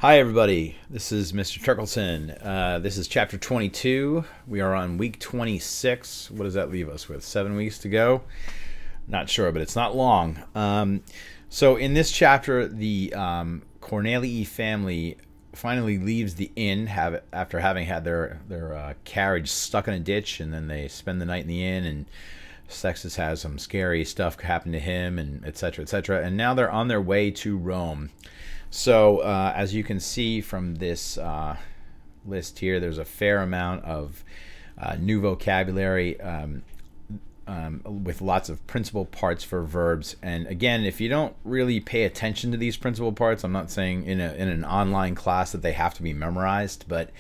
Hi everybody, this is Mr. Turkleson. This is chapter 22. We are on week 26. What does that leave us with? 7 weeks to go? Not sure, but it's not long. So in this chapter, the Cornelii family finally leaves the inn after having had their carriage stuck in a ditch, and then they spend the night in the inn, and Sextus has some scary stuff happen to him, and etc., etc. And now they're on their way to Rome. So as you can see from this list here, there's a fair amount of new vocabulary with lots of principal parts for verbs. And again, if you don't really pay attention to these principal parts, I'm not saying in an online class that they have to be memorized, but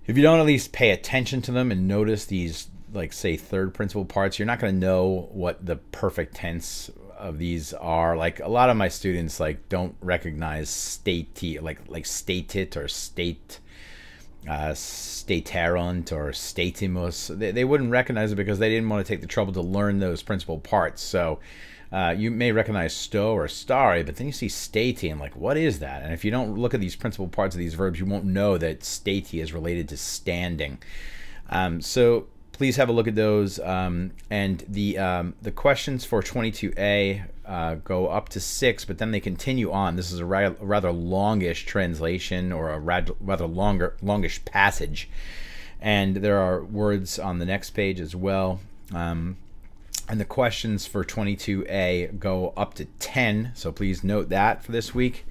if you don't at least pay attention to them and notice these, like, say, third principal parts, you're not going to know what the perfect tense of these are. Like, a lot of my students don't recognize stati, like statit or state, staterunt or statimus. They wouldn't recognize it because they didn't want to take the trouble to learn those principal parts. So you may recognize sto or stare, but then you see stati and what is that? And if you don't look at these principal parts of these verbs, you won't know that stati is related to standing. So please have a look at those, and the questions for 22a go up to 6, but then they continue on. This is a rather longish translation, or a rather longish passage, and there are words on the next page as well. And the questions for 22a go up to 10, so please note that for this week.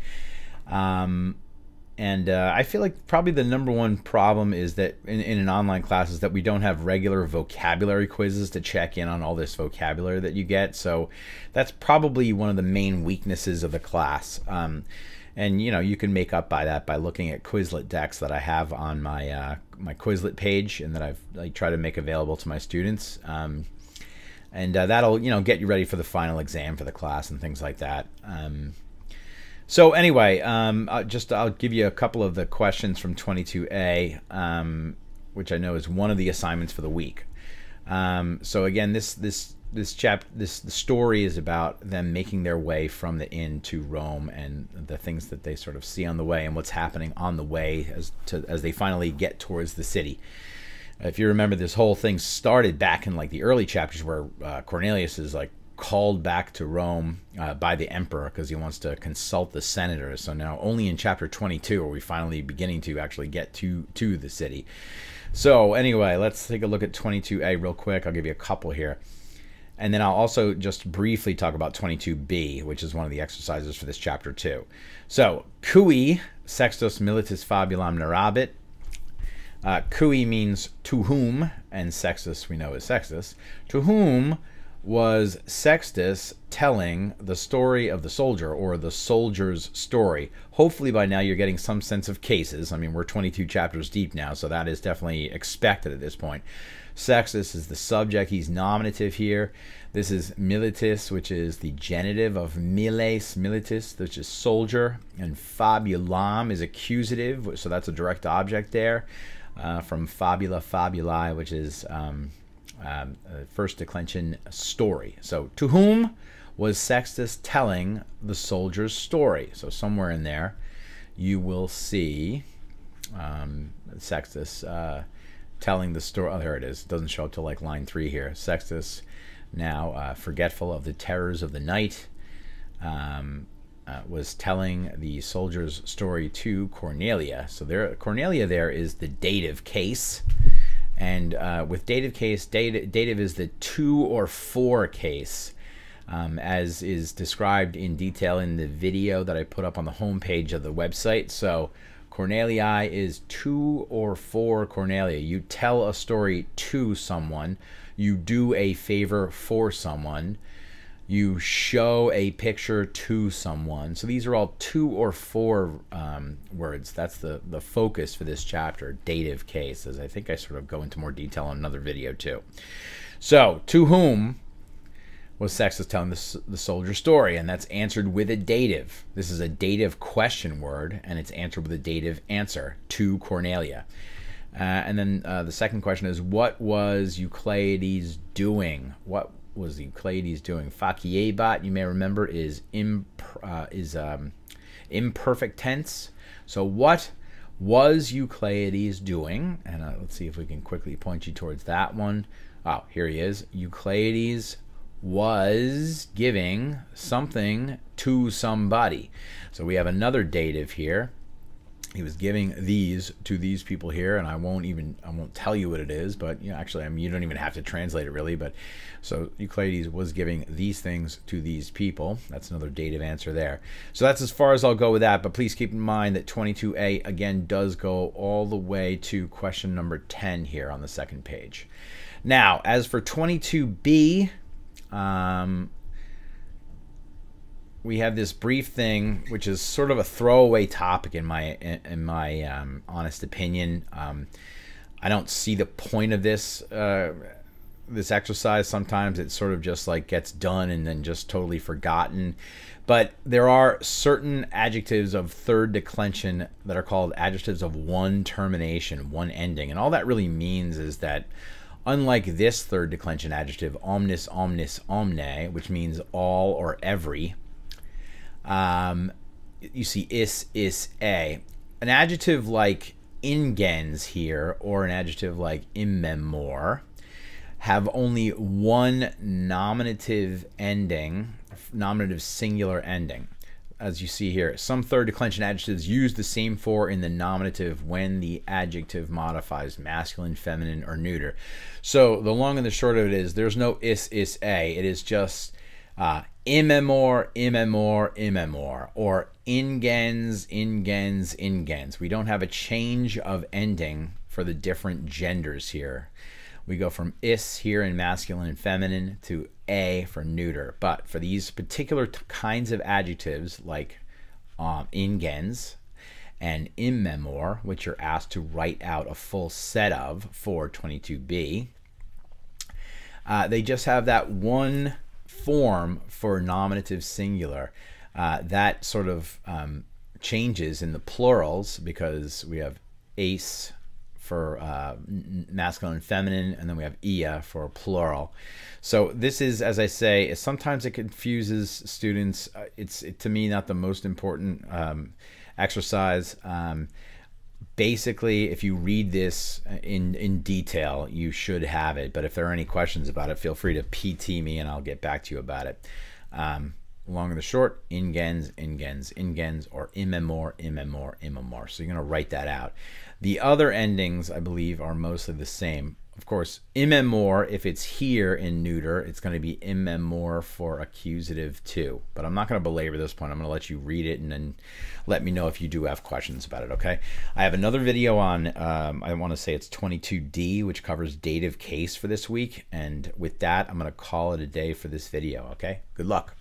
And I feel like probably the number one problem is that in an online class is that we don't have regular vocabulary quizzes to check in on all this vocabulary that you get. So that's probably one of the main weaknesses of the class. And you can make up by that by looking at Quizlet decks that I have on my my Quizlet page, and that I try to make available to my students. And that'll get you ready for the final exam for the class and things like that. So anyway, I'll give you a couple of the questions from 22a, which I know is one of the assignments for the week. So again, the story is about them making their way from the inn to Rome, and the things that they sort of see on the way, and what's happening on the way as they finally get towards the city. If you remember, this whole thing started back in the early chapters, where Cornelius is called back to Rome by the emperor because he wants to consult the senators. So now only in chapter 22 are we finally beginning to actually get to the city. So anyway, let's take a look at 22a real quick. I'll give you a couple here, and then I'll also just briefly talk about 22b, which is one of the exercises for this chapter too. So cui sextus militis fabulam narrabit. Cui means to whom, and sextus we know is Sextus. To whom was Sextus telling the story of the soldier, or the soldier's story? Hopefully by now you're getting some sense of cases. I mean, we're 22 chapters deep now, so that is definitely expected at this point. Sextus is the subject. He's nominative here. This is militis, which is the genitive of miles militis, which is soldier, and fabulam is accusative, so that's a direct object there, from fabula fabuli, which is first declension story. So to whom was Sextus telling the soldier's story? So somewhere in there you will see Sextus telling the story. Oh, there it is. It doesn't show up till line 3 here. Sextus, now forgetful of the terrors of the night, was telling the soldier's story to Cornelia. So Cornelia there is the dative case. And with dative case, dative is the 2 or 4 case, as is described in detail in the video that I put up on the homepage of the website. So Cornelii is 2 or 4 Cornelia. You tell a story to someone. You do a favor for someone. You show a picture to someone. So these are all 2 or 4 words. That's the focus for this chapter, dative case, as I think I sort of go into more detail in another video too. So, to whom was Sextus telling the soldier's story? And that's answered with a dative. This is a dative question word, and it's answered with a dative answer, to Cornelia. And then the second question is, what was Euclides doing? What was Euclides doing? Faciebat, you may remember, is imperfect tense. So what was Euclides doing? And let's see if we can quickly point you towards that one. Oh, here he is. Euclides was giving something to somebody. So we have another dative here. He was giving these to these people here, and I won't tell you what it is, but actually, I mean, you don't even have to translate it really. But so Euclides was giving these things to these people. That's another dative answer there. So that's as far as I'll go with that. But please keep in mind that 22A again does go all the way to question number 10 here on the second page. Now, as for 22B, we have this brief thing, which is sort of a throwaway topic in my honest opinion. I don't see the point of this this exercise. Sometimes it sort of just like gets done and then just totally forgotten. But there are certain adjectives of third declension that are called adjectives of one termination, one ending, and all that really means is that unlike this third declension adjective, omnis, omnis, omne, which means all or every, you see is, a. An adjective like ingens here, or an adjective like immemor, have only one nominative ending, nominative singular ending. As you see here, some third declension adjectives use the same for in the nominative when the adjective modifies masculine, feminine, or neuter. So the long and the short of it is there's no is, a. It is just immemor, immemor, immemor, or ingens, ingens, ingens. We don't have a change of ending for the different genders here. We go from is here in masculine and feminine to a for neuter. But for these particular kinds of adjectives like ingens and immemor, which you're asked to write out a full set of for 22B, they just have that one form for nominative singular. That sort of changes in the plurals because we have ace for masculine and feminine, and then we have ia for plural. So this is, as I say, sometimes it confuses students. It's to me not the most important exercise. Basically, if you read this in detail, you should have it. But if there are any questions about it, feel free to PT me and I'll get back to you about it. Long and the short, ingens, ingens, ingens, or immemor, immemor, immemor. So you're going to write that out. The other endings, I believe, are mostly the same. Of course, immemor, if it's here in neuter, it's going to be immemor for accusative too. But I'm not going to belabor this point. I'm going to let you read it and then let me know if you do have questions about it, okay? I have another video on, I want to say it's 22D, which covers dative case for this week. And with that, I'm going to call it a day for this video, okay? Good luck.